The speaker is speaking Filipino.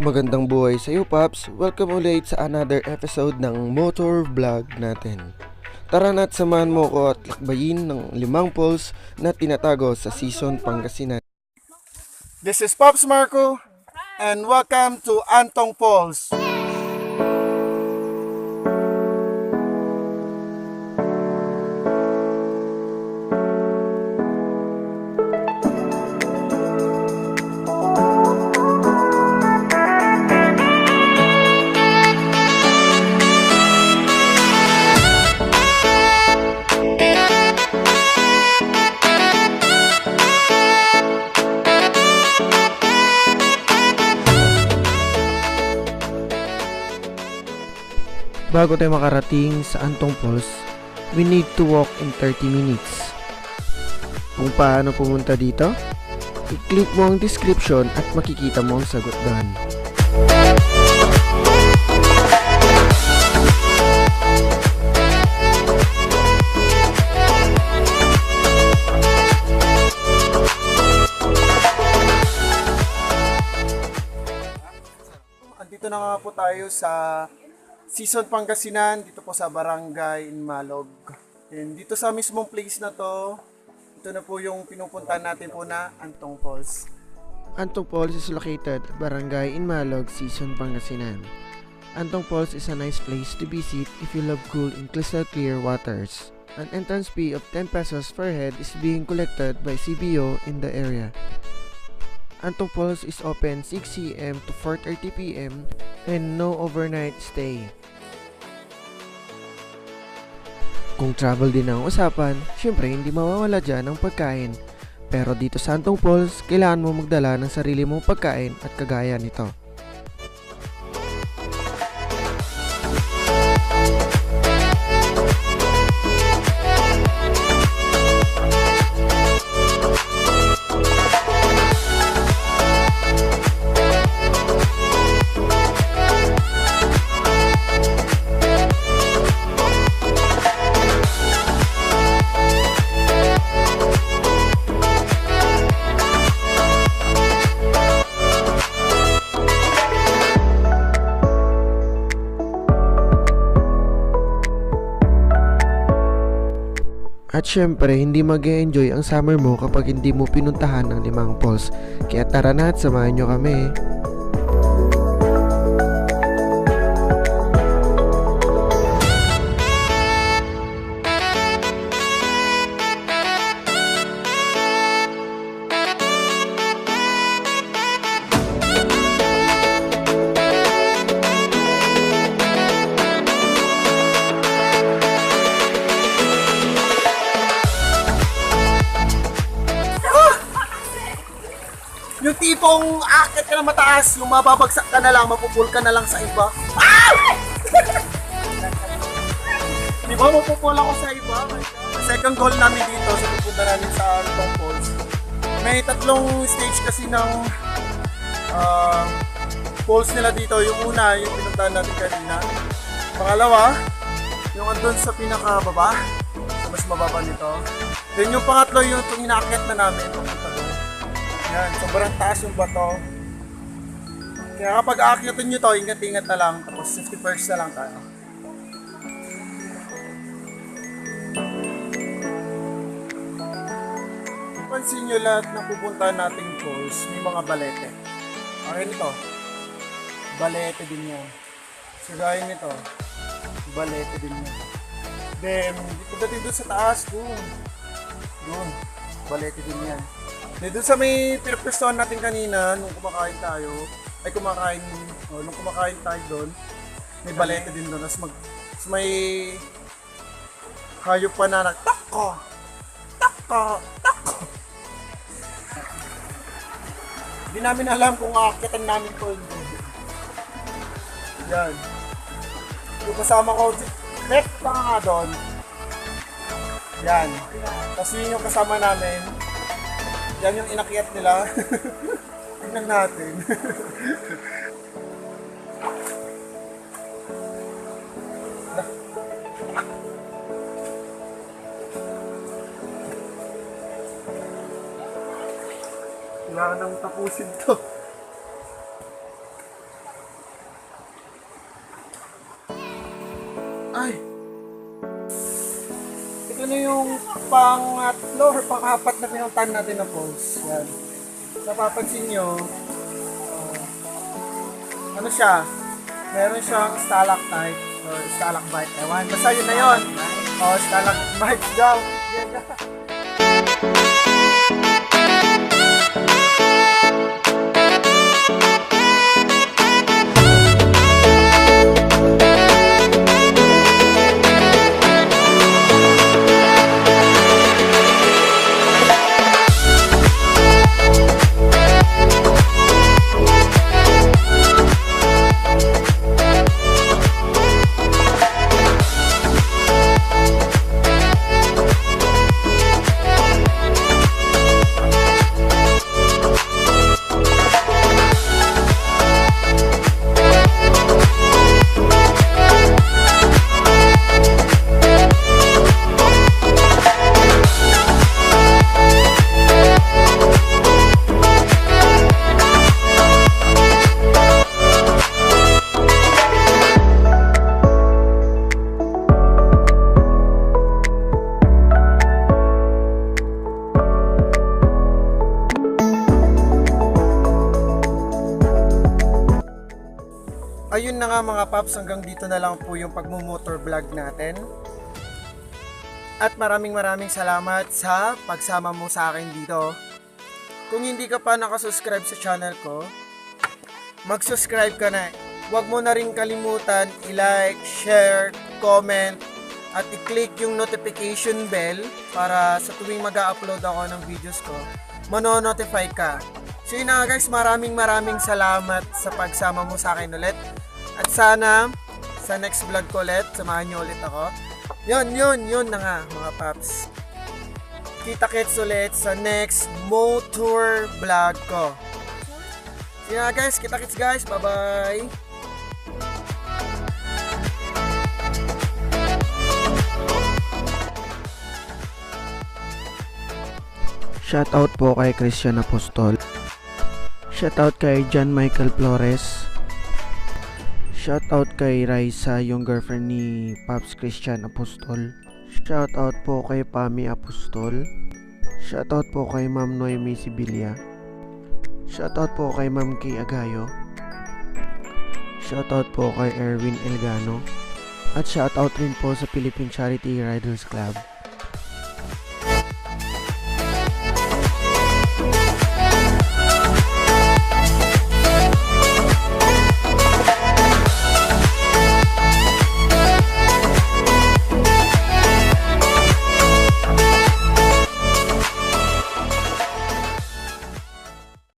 Magandang buhay sa iyo, Paps. Welcome ulit sa another episode ng Motour vlog natin. Tara na't samahan mo ko at lakbayin ng 5 falls na tinatago sa sison Pangasinan. This is Pops Marco and welcome to Antong Falls. Bago tayo makarating sa Antong Falls, we need to walk in 30 minutes. Kung paano pumunta dito, i-click mo ang description at makikita mo ang sagot doon. Andito na nga po tayo sa Sison Pangasinan, dito po sa Barangay Inmalog. And dito sa mismong place na to, ito na po yung pinupuntahan natin po na Antong Falls. Antong Falls is located at Barangay Inmalog, Sison, Pangasinan. Antong Falls is a nice place to visit if you love cool and crystal clear waters. An entrance fee of 10 pesos per head is being collected by CBO in the area. Antong Falls is open 6 AM to 4:30 PM and no overnight stay. Kung travel din ang usapan, syempre hindi mawawala dyan ang pagkain. Pero dito sa Antong Falls, kailangan mo magdala ng sarili mong pagkain at kagaya nito. At syempre, hindi mag-e-enjoy ang summer mo kapag hindi mo pinuntahan ang 5 falls. Kaya tara na at samahan nyo kami. Yung tipong akit ka na mataas, yung mababagsak ka na lang, mapupul ka na lang sa iba. Ah! Di ba mapupul ako sa iba? Second goal namin dito sa pupunta namin sa Antong Falls. May 3 stage kasi ng falls nila dito. Yung una, yung pinuntahan natin kanina. Pangalawa, yung andun sa pinakababa, sa mas mababa nito. Then yung pangatlo, yung itong inaakit na namin. Yan, sobrang taas yung bato. Kaya kapag aakyatan nyo to, ingat-ingat na lang. Tapos 50 first na lang tayo. Pansin nyo lahat na pupuntahan nating falls, may mga balete. Akin ito, balete din yan. So gaya nito, balete din yan. Then, pagdating doon sa taas, doon, balete din yan. Doon sa may pinagpestuhan natin kanina, nung kumakain tayo doon, may balete din doon. Tapos may hayop pa na tako. Hindi namin alam kung aakitan namin ko hindi. Yan. Yung kasama ko, left pa nga doon. Yan. Tapos yun yung kasama namin. Yan yung inakyat nila. Tingnan natin. Kailangan nang tapusin to. pangatlo or pang-apat na pinuntahan natin na falls. Yan. Napapansin nyo, ano siya? Meron siyang stalactite or stalagmite. Ewan, basta yun na yun. Stalagmite daw. Yan na. Ayun na nga mga paps, hanggang dito na lang po yung pagmumotor vlog natin. At maraming salamat sa pagsama mo sa akin dito. Kung hindi ka pa nakasubscribe sa channel ko, mag-subscribe ka na. Huwag mo na rin kalimutan i-like, share, comment, at i-click yung notification bell para sa tuwing mag-upload ako ng videos ko, mano-notify ka. So yun na guys, maraming salamat sa pagsama mo sa akin ulit. At sana sa next vlog ko ulit, samahan nyo ulit ako. Yun na nga mga paps. Kita-kits ulit sa next Motour vlog ko. So yun na guys, kita-kits guys, bye-bye. Shoutout po kay Christian Apostol. Shoutout kay John Michael Flores. Shoutout kay Raisa, yung girlfriend ni Pops Christian Apostol. Shoutout po kay Pami Apostol. Shoutout po kay Ma'am Noemi Sibilia. Shoutout po kay Ma'am Kay Agayo. Shoutout po kay Erwin Elgano. At shoutout rin po sa Philippine Charity Riders Club.